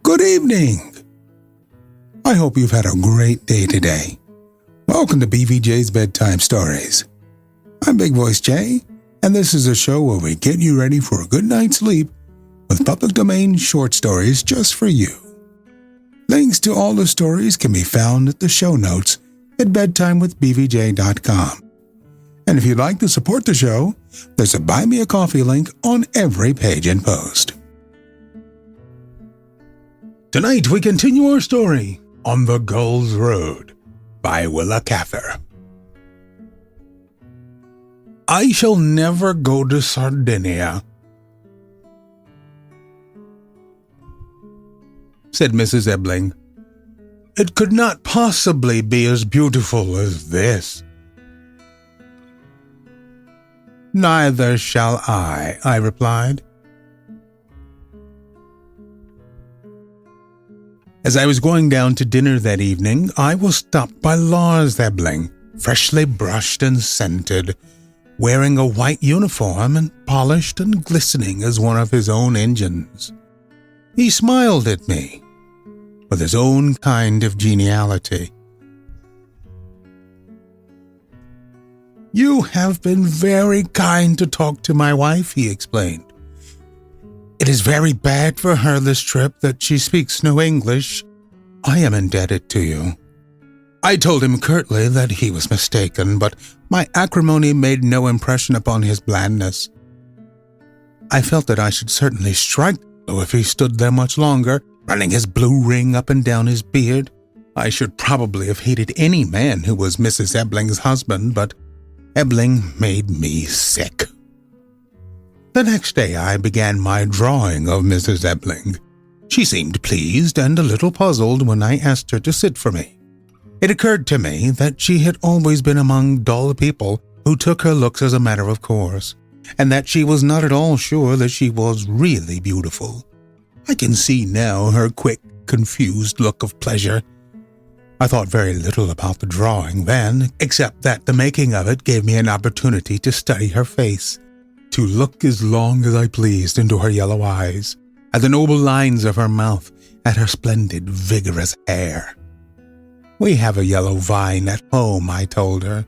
Good evening. I hope you've had a great day today. Welcome to BVJ's Bedtime Stories. I'm Big Voice Jay, and this is a show where we get you ready for a good night's sleep with public domain short stories just for you. Links to all the stories can be found at the show notes at bedtimewithbvj.com. And if you'd like to support the show, there's a Buy Me a Coffee link on every page and post. Tonight we continue our story on the Gull's Road by Willa Cather. I shall never go to Sardinia, said Mrs. Ebling. It could not possibly be as beautiful as this. Neither shall I replied. As I was going down to dinner that evening, I was stopped by Lars Ebling, freshly brushed and scented, wearing a white uniform and polished and glistening as one of his own engines. He smiled at me with his own kind of geniality. You have been very kind to talk to my wife, he explained. It is very bad for her this trip that she speaks no English. I am indebted to you. I told him curtly that he was mistaken, but my acrimony made no impression upon his blandness. I felt that I should certainly strike though if he stood there much longer, running his blue ring up and down his beard. I should probably have hated any man who was Mrs. Ebling's husband, but Ebling made me sick. The next day I began my drawing of Mrs. Ebling. She seemed pleased and a little puzzled when I asked her to sit for me. It occurred to me that she had always been among dull people who took her looks as a matter of course, and that she was not at all sure that she was really beautiful. I can see now her quick, confused look of pleasure. I thought very little about the drawing then, except that the making of it gave me an opportunity to study her face, to look as long as I pleased into her yellow eyes, at the noble lines of her mouth, at her splendid, vigorous hair. We have a yellow vine at home, I told her,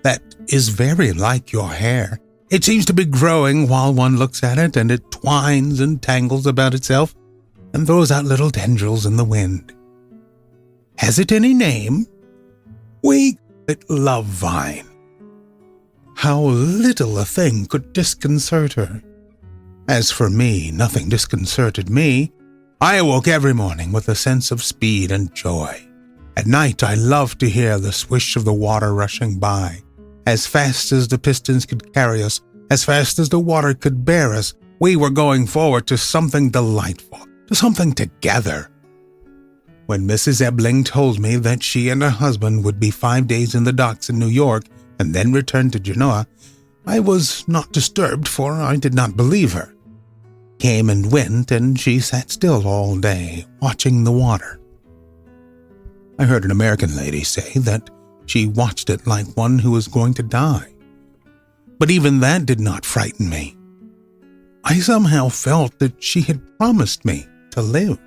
that is very like your hair. It seems to be growing while one looks at it, and it twines and tangles about itself and throws out little tendrils in the wind. Has it any name? We call it Love Vine. How little a thing could disconcert her. As for me, nothing disconcerted me. I awoke every morning with a sense of speed and joy. At night I loved to hear the swish of the water rushing by. As fast as the pistons could carry us, as fast as the water could bear us, we were going forward to something delightful, to something together. When Mrs. Ebling told me that she and her husband would be 5 days in the docks in New York and then return to Genoa, I was not disturbed, for I did not believe her. Came and went, and she sat still all day, watching the water. I heard an American lady say that she watched it like one who was going to die. But even that did not frighten me. I somehow felt that she had promised me to live.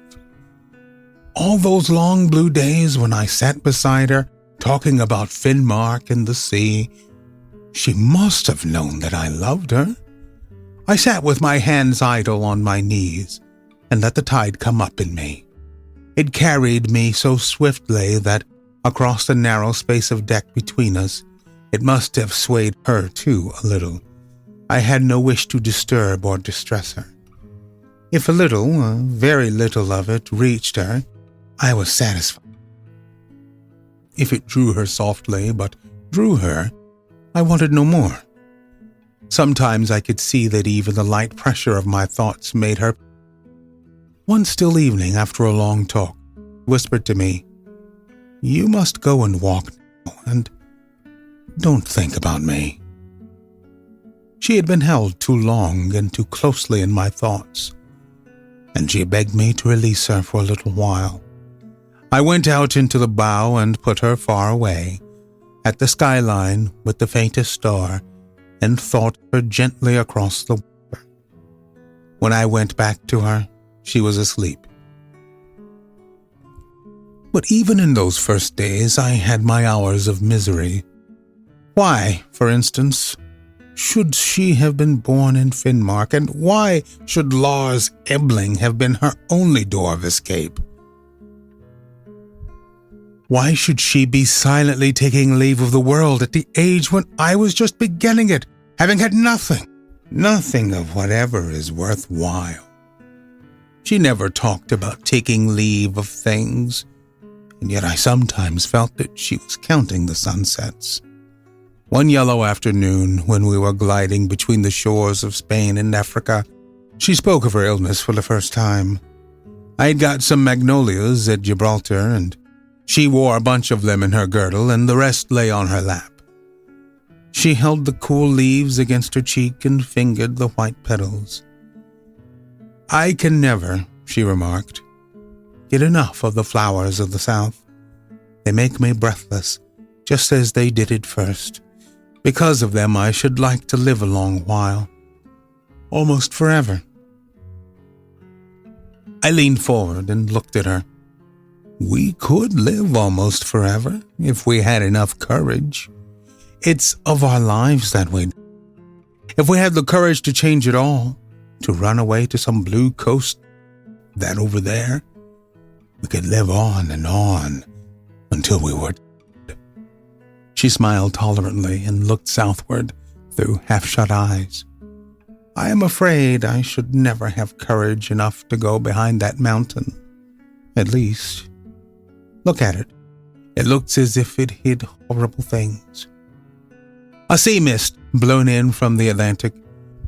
All those long blue days when I sat beside her, talking about Finnmark and the sea, she must have known that I loved her. I sat with my hands idle on my knees and let the tide come up in me. It carried me so swiftly that across the narrow space of deck between us, it must have swayed her too a little. I had no wish to disturb or distress her. If a little, very little of it reached her, I was satisfied. If it drew her softly, but drew her, I wanted no more. Sometimes I could see that even the light pressure of my thoughts made her. One still evening, after a long talk, whispered to me, "You must go and walk now, and don't think about me." She had been held too long and too closely in my thoughts, and she begged me to release her for a little while. I went out into the bow and put her far away, at the skyline with the faintest star, and thought her gently across the water. When I went back to her, she was asleep. But even in those first days, I had my hours of misery. Why, for instance, should she have been born in Finnmark, and why should Lars Ebling have been her only door of escape? Why should she be silently taking leave of the world at the age when I was just beginning it, having had nothing of whatever is worthwhile? She never talked about taking leave of things, and yet I sometimes felt that she was counting the sunsets. One yellow afternoon, when we were gliding between the shores of Spain and Africa, she spoke of her illness for the first time. I had got some magnolias at Gibraltar, and she wore a bunch of them in her girdle, and the rest lay on her lap. She held the cool leaves against her cheek and fingered the white petals. "I can never," she remarked, "get enough of the flowers of the South. They make me breathless, just as they did at first. Because of them, I should like to live a long while, almost forever." I leaned forward and looked at her. We could live almost forever if we had enough courage. It's of our lives that way. If we had the courage to change it all, to run away to some blue coast, that over there, we could live on and on until we were dead. She smiled tolerantly and looked southward through half-shut eyes. "I am afraid I should never have courage enough to go behind that mountain. At least, look at it. It looks as if it hid horrible things." A sea mist, blown in from the Atlantic,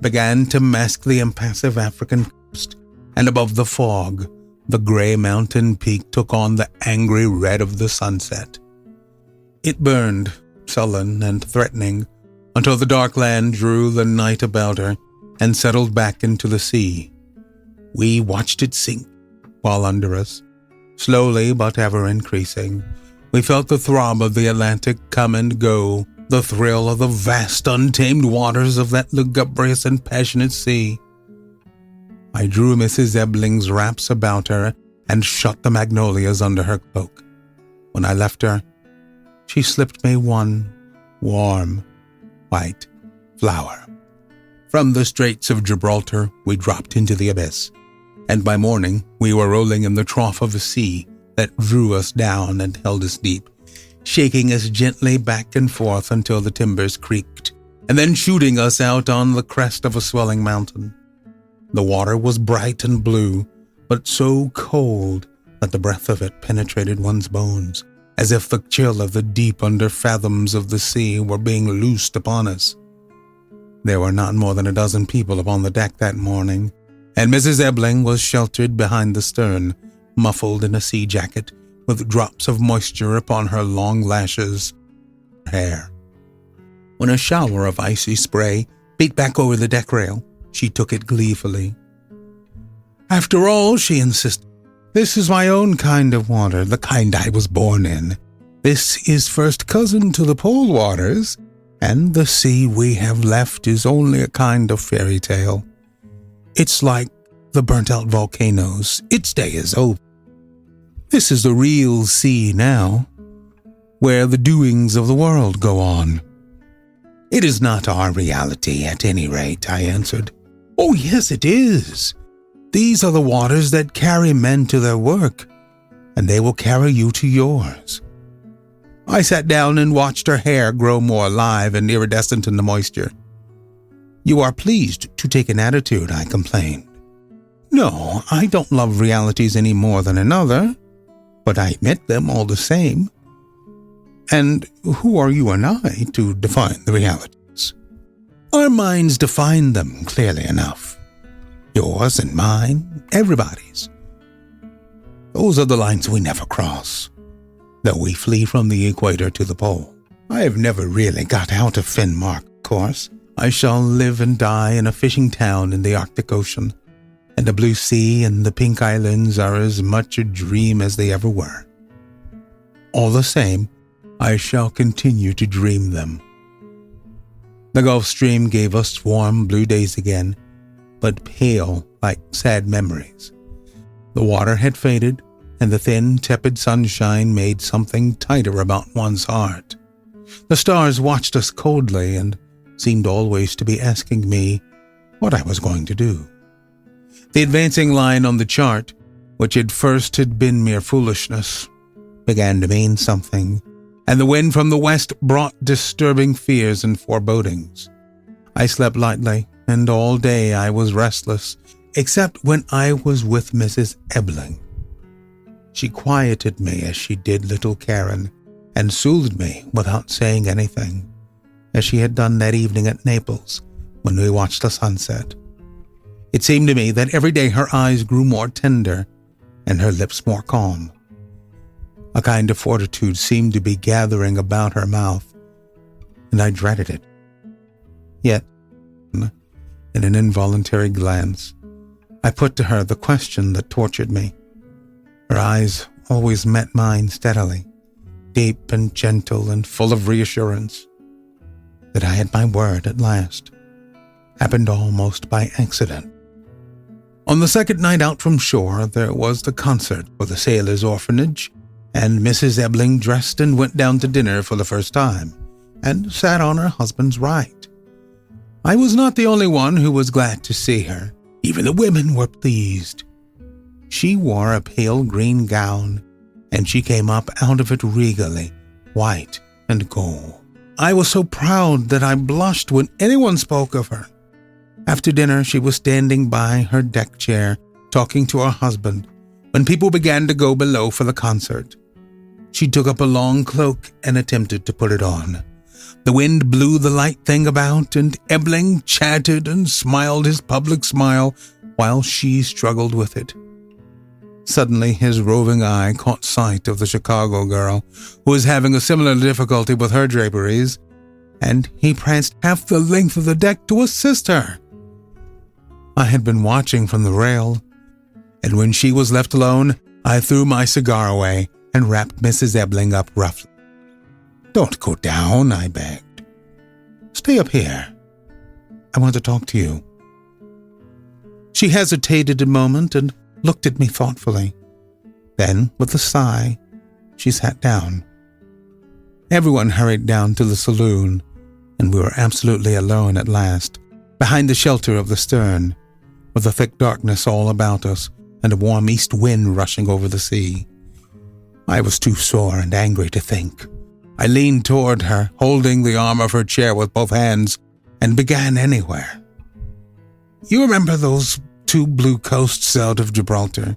began to mask the impassive African coast, and above the fog, the gray mountain peak took on the angry red of the sunset. It burned, sullen and threatening, until the dark land drew the night about her and settled back into the sea. We watched it sink, while under us, slowly but ever increasing, we felt the throb of the Atlantic come and go, the thrill of the vast untamed waters of that lugubrious and passionate sea. I drew Mrs. Ebling's wraps about her and shut the magnolias under her cloak. When I left her, she slipped me one warm, white flower. From the Straits of Gibraltar, we dropped into the abyss, and by morning we were rolling in the trough of a sea that drew us down and held us deep, shaking us gently back and forth until the timbers creaked, and then shooting us out on the crest of a swelling mountain. The water was bright and blue, but so cold that the breath of it penetrated one's bones, as if the chill of the deep under fathoms of the sea were being loosed upon us. There were not more than a dozen people upon the deck that morning, and Mrs. Ebling was sheltered behind the stern, muffled in a sea jacket, with drops of moisture upon her long lashes and hair. When a shower of icy spray beat back over the deck rail, she took it gleefully. "After all," she insisted, "this is my own kind of water, the kind I was born in. This is first cousin to the pole waters, and the sea we have left is only a kind of fairy tale. It's like the burnt-out volcanoes. Its day is over. This is the real sea now, where the doings of the world go on." "It is not our reality, at any rate," I answered. "Oh, yes, it is. These are the waters that carry men to their work, and they will carry you to yours." I sat down and watched her hair grow more alive and iridescent in the moisture. "You are pleased to take an attitude," I complained. "No, I don't love realities any more than another, but I admit them all the same. And who are you and I to define the realities? Our minds define them clearly enough. Yours and mine, everybody's. Those are the lines we never cross, though we flee from the equator to the pole. I have never really got out of Finnmark, of course. I shall live and die in a fishing town in the Arctic Ocean, and the blue sea and the pink islands are as much a dream as they ever were. All the same, I shall continue to dream them. The Gulf Stream gave us warm blue days again, but pale like sad memories. The water had faded, and the thin, tepid sunshine made something tighter about one's heart. The stars watched us coldly and seemed always to be asking me what I was going to do. The advancing line on the chart, which at first had been mere foolishness, began to mean something, and the wind from the west brought disturbing fears and forebodings. I slept lightly, and all day I was restless, except when I was with Mrs. Ebling. She quieted me as she did little Karen, and soothed me without saying anything, as she had done that evening at Naples when we watched the sunset. It seemed to me that every day her eyes grew more tender and her lips more calm. A kind of fortitude seemed to be gathering about her mouth, and I dreaded it. Yet, in an involuntary glance, I put to her the question that tortured me. Her eyes always met mine steadily, deep and gentle and full of reassurance. That I had my word at last happened almost by accident. On the second night out from shore, there was the concert for the sailors' orphanage, and Mrs. Ebling dressed and went down to dinner for the first time, and sat on her husband's right. I was not the only one who was glad to see her. Even the women were pleased. She wore a pale green gown, and she came up out of it regally, white and gold. I was so proud that I blushed when anyone spoke of her. After dinner, she was standing by her deck chair, talking to her husband, when people began to go below for the concert. She took up a long cloak and attempted to put it on. The wind blew the light thing about, and Ebling chattered and smiled his public smile while she struggled with it. Suddenly, his roving eye caught sight of the Chicago girl, who was having a similar difficulty with her draperies, and he pranced half the length of the deck to assist her. I had been watching from the rail, and when she was left alone, I threw my cigar away and wrapped Mrs. Ebling up roughly. "Don't go down," I begged. "Stay up here. I want to talk to you." She hesitated a moment and looked at me thoughtfully. Then, with a sigh, she sat down. Everyone hurried down to the saloon, and we were absolutely alone at last, behind the shelter of the stern, with the thick darkness all about us and a warm east wind rushing over the sea. I was too sore and angry to think. I leaned toward her, holding the arm of her chair with both hands, and began anywhere. "You remember those 2 blue coasts out of Gibraltar?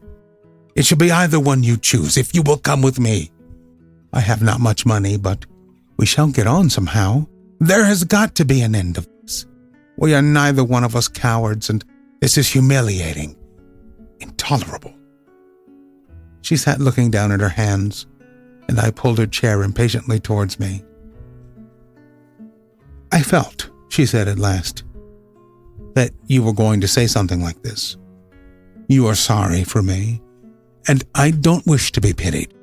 It shall be either one you choose, if you will come with me. I have not much money, but we shall get on somehow. There has got to be an end of this. We are neither one of us cowards, and this is humiliating, intolerable." She sat looking down at her hands, and I pulled her chair impatiently towards me. "I felt," she said at last, "that you were going to say something like this. You are sorry for me, and I don't wish to be pitied.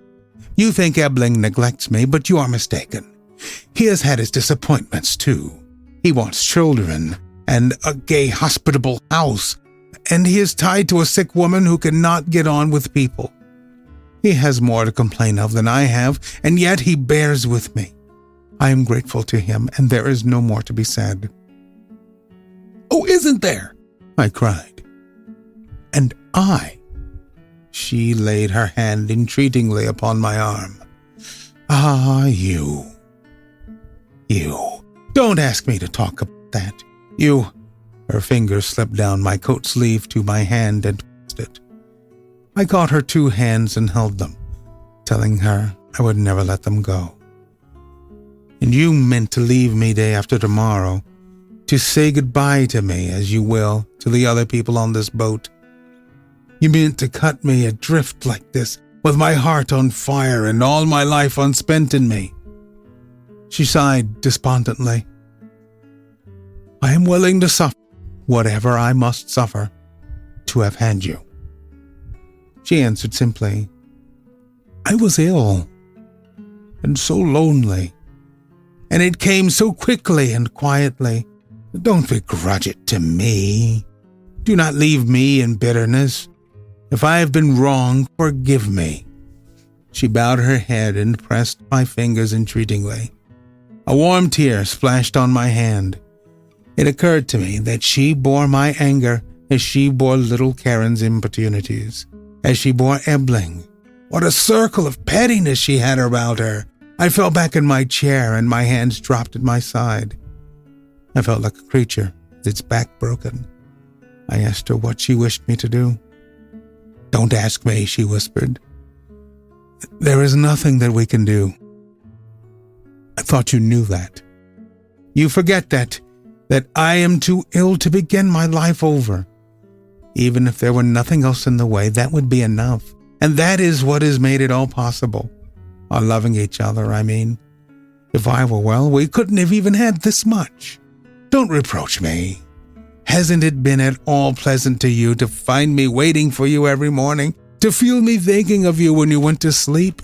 You think Ebling neglects me, but you are mistaken. He has had his disappointments, too. He wants children and a gay, hospitable house, and he is tied to a sick woman who cannot get on with people. He has more to complain of than I have, and yet he bears with me. I am grateful to him, and there is no more to be said." "Oh, isn't there?" I cried. "And I." She laid her hand entreatingly upon my arm. "Ah, you. Don't ask me to talk about that. You." Her fingers slipped down my coat sleeve to my hand and pressed it. I caught her 2 hands and held them, telling her I would never let them go. "And you meant to leave me day after tomorrow, to say goodbye to me, as you will, to the other people on this boat. You meant to cut me adrift like this, with my heart on fire and all my life unspent in me." She sighed despondently. "I am willing to suffer whatever I must suffer to have had you." She answered simply, "I was ill and so lonely, and it came so quickly and quietly. Don't begrudge it to me. Do not leave me in bitterness. If I have been wrong, forgive me." She bowed her head and pressed my fingers entreatingly. A warm tear splashed on my hand. It occurred to me that she bore my anger as she bore little Karen's importunities, as she bore Ebling. What a circle of pettiness she had about her! I fell back in my chair and my hands dropped at my side. I felt like a creature with its back broken. I asked her what she wished me to do. "Don't ask me," she whispered. "There is nothing that we can do." I thought you knew that. You forget that I am too ill to begin my life over. Even if there were nothing else in the way, that would be enough. And that is what has made it all possible. Our loving each other, I mean. If I were well, we couldn't have even had this much. Don't reproach me. Hasn't it been at all pleasant to you to find me waiting for you every morning, to feel me thinking of you when you went to sleep?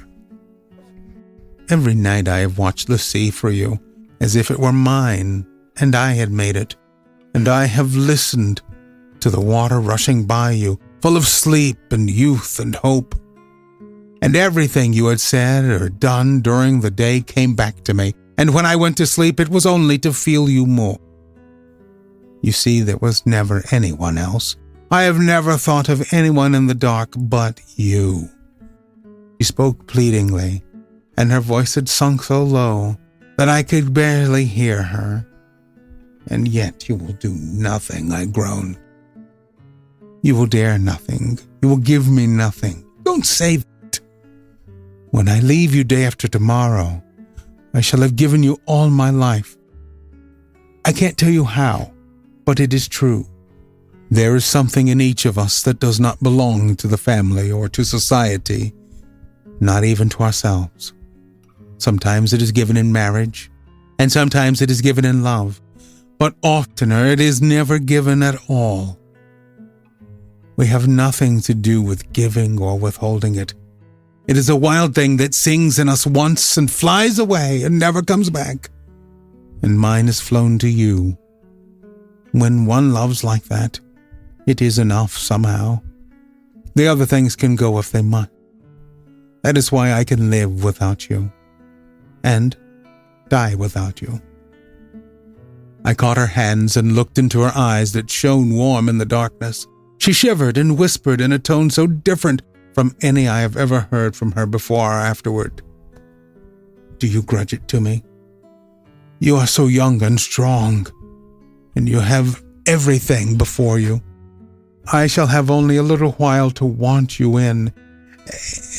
Every night I have watched the sea for you, as if it were mine, and I had made it. And I have listened to the water rushing by you, full of sleep and youth and hope. And everything you had said or done during the day came back to me, and when I went to sleep it was only to feel you more. You see, there was never anyone else. I have never thought of anyone in the dark but you. She spoke pleadingly, and her voice had sunk so low that I could barely hear her. "And yet you will do nothing," I groaned. "You will dare nothing. You will give me nothing. Don't say that. When I leave you day after tomorrow, I shall have given you all my life. I can't tell you how, but it is true. There is something in each of us that does not belong to the family or to society, not even to ourselves. Sometimes it is given in marriage, and sometimes it is given in love, but oftener it is never given at all. We have nothing to do with giving or withholding it. It is a wild thing that sings in us once and flies away and never comes back. And mine has flown to you. When one loves like that, it is enough somehow. The other things can go if they must. That is why I can live without you, and die without you." I caught her hands and looked into her eyes that shone warm in the darkness. She shivered and whispered in a tone so different from any I have ever heard from her before or afterward. "Do you grudge it to me? You are so young and strong, and you have everything before you. I shall have only a little while to want you in,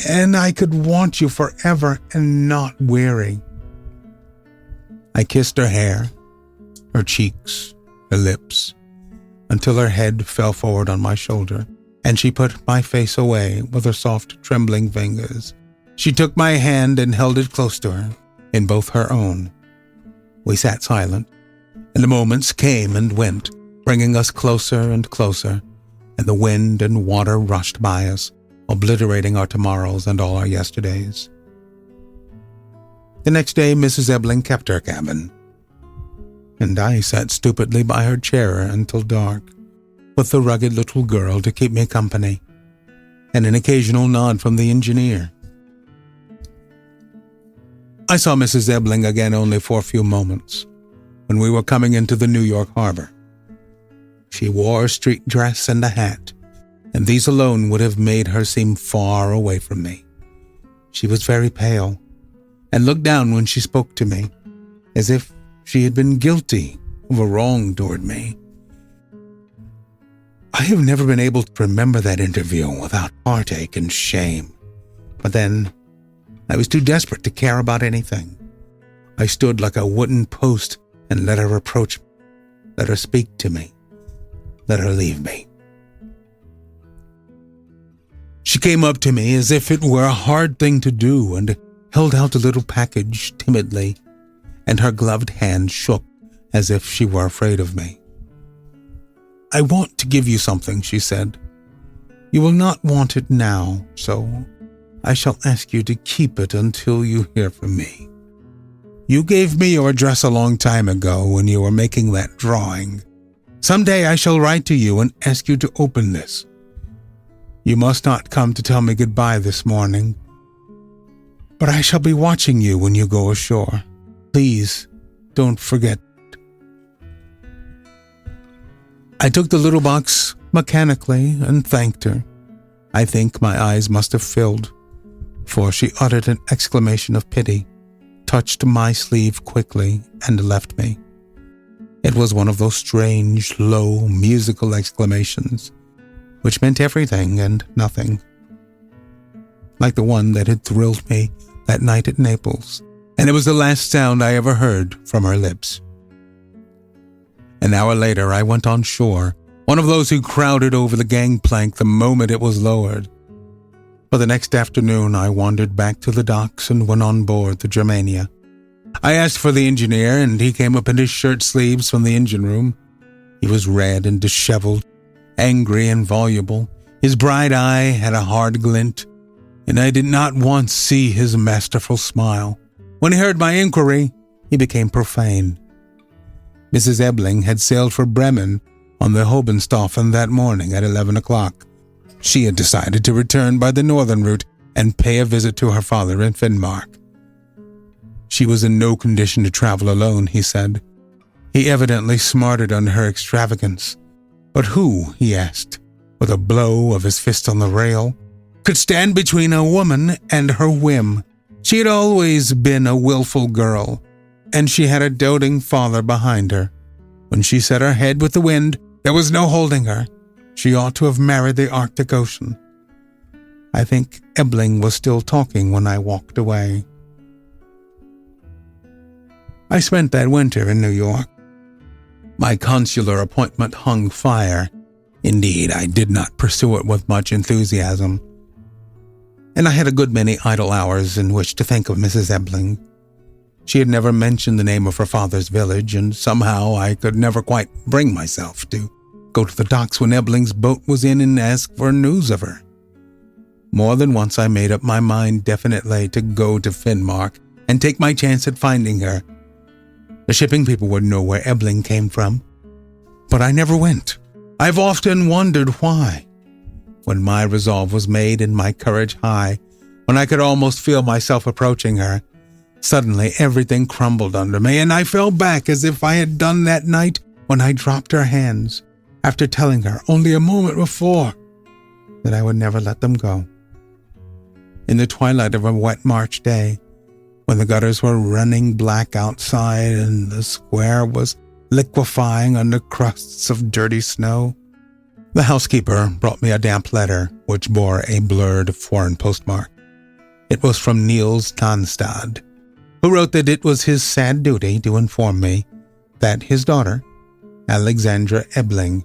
and I could want you forever and not weary." I kissed her hair, her cheeks, her lips, until her head fell forward on my shoulder, and she put my face away with her soft, trembling fingers. She took my hand and held it close to her, in both her own. We sat silent, and the moments came and went, bringing us closer and closer, and the wind and water rushed by us, obliterating our tomorrows and all our yesterdays. The next day Mrs. Ebling kept her cabin, and I sat stupidly by her chair until dark, with the rugged little girl to keep me company, and an occasional nod from the engineer. I saw Mrs. Ebling again only for a few moments, when we were coming into the New York harbor. She wore a street dress and a hat, and these alone would have made her seem far away from me. She was very pale, and looked down when she spoke to me, as if she had been guilty of a wrong toward me. I have never been able to remember that interview without heartache and shame, but then I was too desperate to care about anything. I stood like a wooden post and let her reproach me, let her speak to me, let her leave me. She came up to me as if it were a hard thing to do and held out a little package timidly, and her gloved hand shook as if she were afraid of me. "I want to give you something," she said. "You will not want it now, so I shall ask you to keep it until you hear from me. You gave me your address a long time ago when you were making that drawing. Someday I shall write to you and ask you to open this. You must not come to tell me goodbye this morning, but I shall be watching you when you go ashore. Please, don't forget." I took the little box mechanically and thanked her. I think my eyes must have filled, for she uttered an exclamation of pity, touched my sleeve quickly, and left me. It was one of those strange, low, musical exclamations, which meant everything and nothing, like the one that had thrilled me that night at Naples, and it was the last sound I ever heard from her lips. An hour later, I went on shore, one of those who crowded over the gangplank the moment it was lowered. But the next afternoon, I wandered back to the docks and went on board the Germania. I asked for the engineer, and he came up in his shirt sleeves from the engine room. He was red and disheveled, angry and voluble. His bright eye had a hard glint, and I did not once see his masterful smile. When he heard my inquiry, he became profane. Mrs. Ebling had sailed for Bremen on the Hobenstaufen that morning at 11 o'clock. She had decided to return by the northern route and pay a visit to her father in Finnmark. She was in no condition to travel alone, he said. He evidently smarted under her extravagance. But who, he asked, with a blow of his fist on the rail, could stand between a woman and her whim? She had always been a willful girl, and she had a doting father behind her. When she set her head with the wind, there was no holding her. She ought to have married the Arctic Ocean. I think Ebling was still talking when I walked away. I spent that winter in New York. My consular appointment hung fire. Indeed, I did not pursue it with much enthusiasm. And I had a good many idle hours in which to think of Mrs. Ebling. She had never mentioned the name of her father's village, and somehow I could never quite bring myself to go to the docks when Ebling's boat was in and ask for news of her. More than once I made up my mind definitely to go to Finnmark and take my chance at finding her. The shipping people would know where Ebling came from. But I never went. I've often wondered why. When my resolve was made and my courage high, when I could almost feel myself approaching her, suddenly everything crumbled under me, and I fell back as if I had done that night when I dropped her hands, after telling her only a moment before that I would never let them go. In the twilight of a wet March day, when the gutters were running black outside and the square was liquefying under crusts of dirty snow, the housekeeper brought me a damp letter which bore a blurred foreign postmark. It was from Niels Tanstad, who wrote that it was his sad duty to inform me that his daughter, Alexandra Ebling,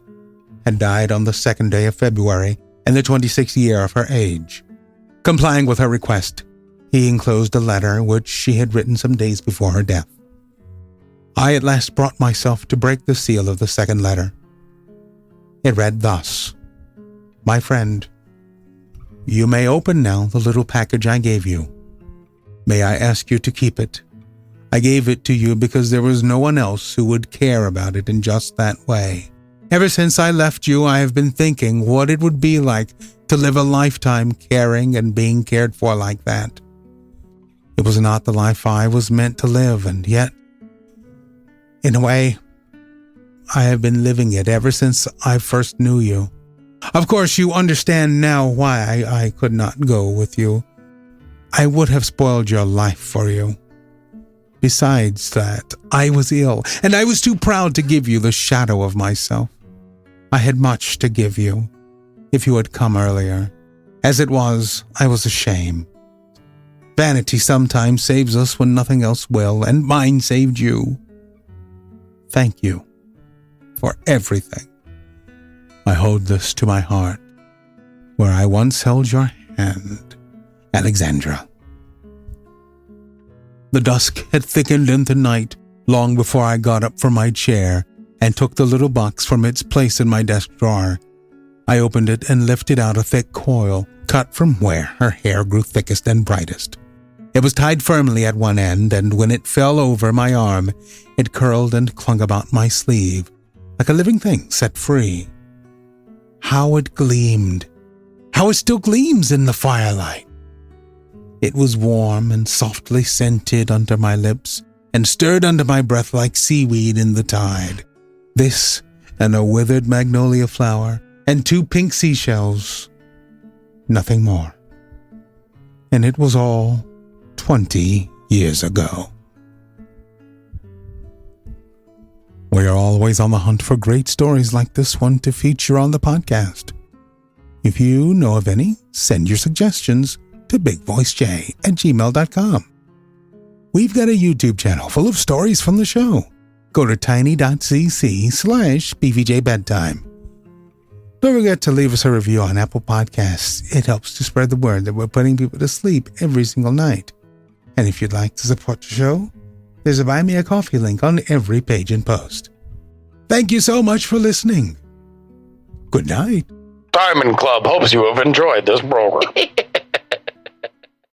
had died on the 2nd day of February in the 26th year of her age. Complying with her request, he enclosed a letter which she had written some days before her death. I at last brought myself to break the seal of the second letter. It read thus: "My friend, you may open now the little package I gave you. May I ask you to keep it? I gave it to you because there was no one else who would care about it in just that way. Ever since I left you, I have been thinking what it would be like to live a lifetime caring and being cared for like that. It was not the life I was meant to live, and yet, in a way, I have been living it ever since I first knew you. Of course, you understand now why I could not go with you. I would have spoiled your life for you. Besides that, I was ill, and I was too proud to give you the shadow of myself. I had much to give you, if you had come earlier. As it was, I was ashamed. Vanity sometimes saves us when nothing else will, and mine saved you. Thank you for everything. I hold this to my heart, where I once held your hand, Alexandra." The dusk had thickened into night long before I got up from my chair and took the little box from its place in my desk drawer. I opened it and lifted out a thick coil, cut from where her hair grew thickest and brightest. It was tied firmly at one end, and when it fell over my arm, it curled and clung about my sleeve, like a living thing set free. How it gleamed! how it still gleams in the firelight. It was warm and softly scented under my lips and stirred under my breath like seaweed in the tide. This and a withered magnolia flower and 2 pink seashells. Nothing more. And it was all 20 years ago. We are always on the hunt for great stories like this one to feature on the podcast. If you know of any, send your suggestions to bigvoicej@gmail.com. We've got a YouTube channel full of stories from the show. Go to tiny.cc/BVJ Bedtime. Don't forget to leave us a review on Apple Podcasts. It helps to spread the word that we're putting people to sleep every single night. And if you'd like to support the show, there's a Buy Me a Coffee link on every page and post. Thank you so much for listening. Good night. Diamond Club hopes you have enjoyed this program.